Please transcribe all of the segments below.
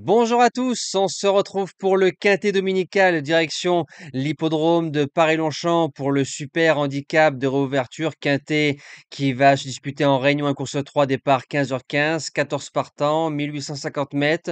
Bonjour à tous, on se retrouve pour le quintet dominical direction l'hippodrome de Paris-Longchamp pour le super handicap de réouverture quintet qui va se disputer en Réunion à course 3 départ 15h15, 14 partants, 1850 mètres.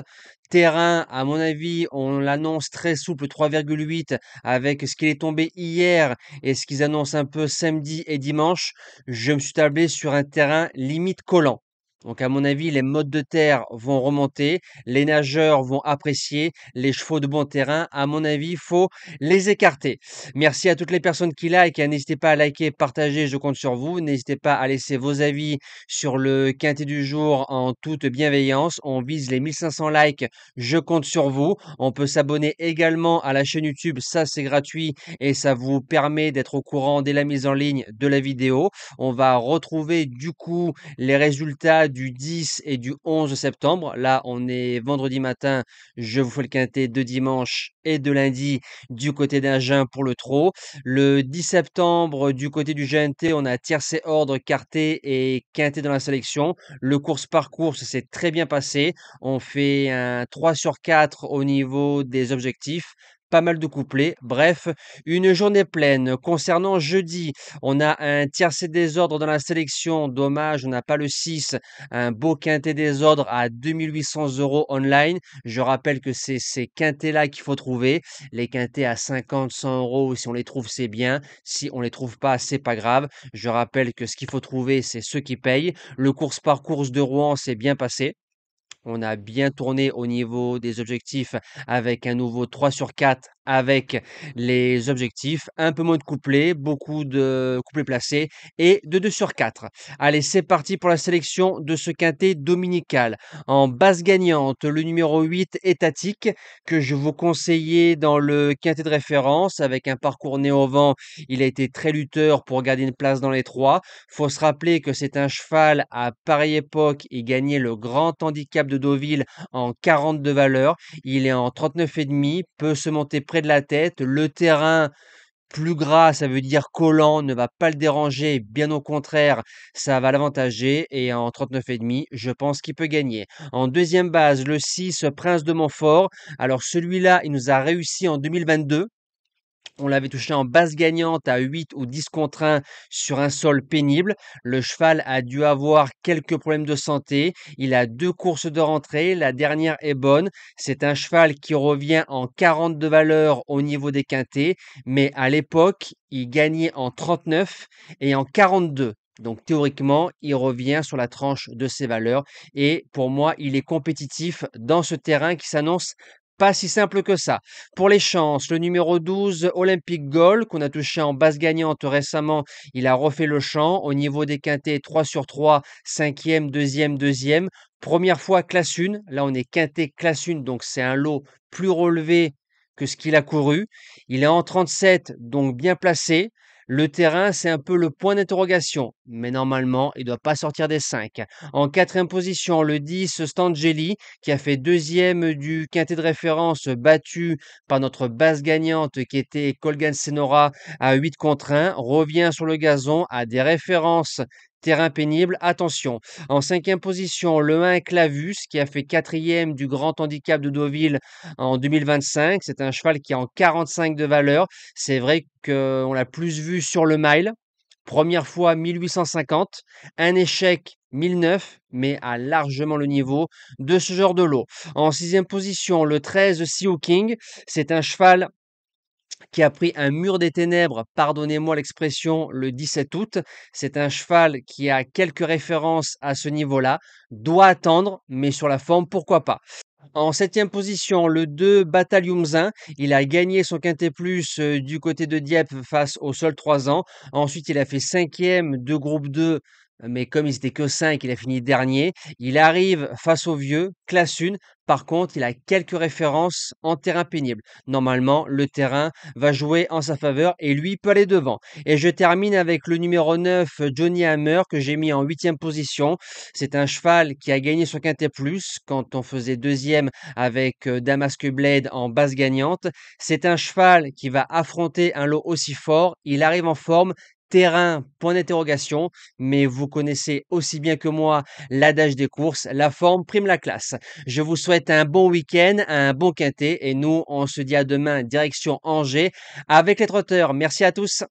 Terrain, à mon avis, on l'annonce très souple, 3,8 avec ce qu'il est tombé hier et ce qu'ils annoncent un peu samedi et dimanche. Je me suis tablé sur un terrain limite collant. Donc à mon avis, les modes de terre vont remonter. Les nageurs vont apprécier les chevaux de bon terrain. À mon avis, il faut les écarter. Merci à toutes les personnes qui like, hein. N'hésitez pas à liker, partager, je compte sur vous. N'hésitez pas à laisser vos avis sur le quintet du jour en toute bienveillance. On vise les 1500 likes, je compte sur vous. On peut s'abonner également à la chaîne YouTube, ça c'est gratuit et ça vous permet d'être au courant dès la mise en ligne de la vidéo. On va retrouver du coup les résultats du 10 et du 11 septembre. Là, on est vendredi matin. Je vous fais le quintet de dimanche et de lundi du côté d'Agen pour le trot. Le 10 septembre, du côté du GNT, on a tiercé ordre, quarté et quintet dans la sélection. Le course par course s'est très bien passé. On fait un 3 sur 4 au niveau des objectifs. Pas mal de couplets. Bref, une journée pleine. Concernant jeudi, on a un tiercé désordre dans la sélection. Dommage, on n'a pas le 6. Un beau quintet désordre à 2800 € online. Je rappelle que c'est ces quintets-là qu'il faut trouver. Les quintets à 50, 100 €, si on les trouve, c'est bien. Si on les trouve pas, c'est pas grave. Je rappelle que ce qu'il faut trouver, c'est ceux qui payent. Le course par course de Rouen s'est bien passé. On a bien tourné au niveau des objectifs avec un nouveau 3 sur 4 avec les objectifs, un peu moins de couplets, beaucoup de couplets placés et de 2 sur 4. Allez, c'est parti pour la sélection de ce quintet dominical. En base gagnante, le numéro 8 étatique que je vous conseillais dans le quintet de référence avec un parcours né au vent. Il a été très lutteur pour garder une place dans les trois. Faut se rappeler que c'est un cheval à pareille époque, il gagnait le grand handicap de Deauville en 42 valeurs. Il est en 39,5, peut se monter près de la tête. Le terrain plus gras, ça veut dire collant, ne va pas le déranger, bien au contraire, ça va l'avantager. Et en 39,5, je pense qu'il peut gagner. En deuxième base, le 6, Prince de Montfort. Alors celui-là, il nous a réussi en 2022. On l'avait touché en base gagnante à 8 ou 10 contre 1 sur un sol pénible. Le cheval a dû avoir quelques problèmes de santé. Il a 2 courses de rentrée. La dernière est bonne. C'est un cheval qui revient en 40 de valeur au niveau des quintets. Mais à l'époque, il gagnait en 39 et en 42. Donc théoriquement, il revient sur la tranche de ses valeurs. Et pour moi, il est compétitif dans ce terrain qui s'annonce pas si simple que ça. Pour les chances, le numéro 12, Olympic Gold, qu'on a touché en base gagnante récemment, il a refait le champ. Au niveau des quintets, 3 sur 3, 5e, 2e, 2e. Première fois classe 1. Là, on est quintet classe 1, donc c'est un lot plus relevé que ce qu'il a couru. Il est en 37, donc bien placé. Le terrain, c'est un peu le point d'interrogation, mais normalement, il ne doit pas sortir des 5. En quatrième position, le 10, Stangeli, qui a fait deuxième du quintet de référence, battu par notre base gagnante qui était Colgan Senora à 8 contre 1, revient sur le gazon à des références terrain pénible. Attention. En cinquième position, le 1 Clavus, qui a fait quatrième du grand handicap de Deauville en 2025. C'est un cheval qui est en 45 de valeur. C'est vrai qu'on l'a plus vu sur le mile. Première fois 1850, un échec 1009, mais a largement le niveau de ce genre de lot. En sixième position, le 13 Sea King, c'est un cheval qui a pris un mur des ténèbres, pardonnez-moi l'expression, le 17 août. C'est un cheval qui a quelques références à ce niveau-là, doit attendre, mais sur la forme, pourquoi pas. En septième position, le 2 Bataillum Zin. Il a gagné son Quintet Plus du côté de Dieppe face au seul 3 ans. Ensuite, il a fait cinquième de groupe 2, mais comme ils étaient que 5, il a fini dernier. Il arrive face au vieux, classe 1. Par contre, il a quelques références en terrain pénible. Normalement, le terrain va jouer en sa faveur et lui peut aller devant. Et je termine avec le numéro 9, Johnny Hammer, que j'ai mis en huitième position. C'est un cheval qui a gagné son Quintet Plus quand on faisait deuxième avec Damasque Blade en base gagnante. C'est un cheval qui va affronter un lot aussi fort. Il arrive en forme. terrain, point d'interrogation, mais vous connaissez aussi bien que moi l'adage des courses, la forme prime la classe. Je vous souhaite un bon week-end, un bon quintet et nous, on se dit à demain direction Angers avec les trotteurs. Merci à tous.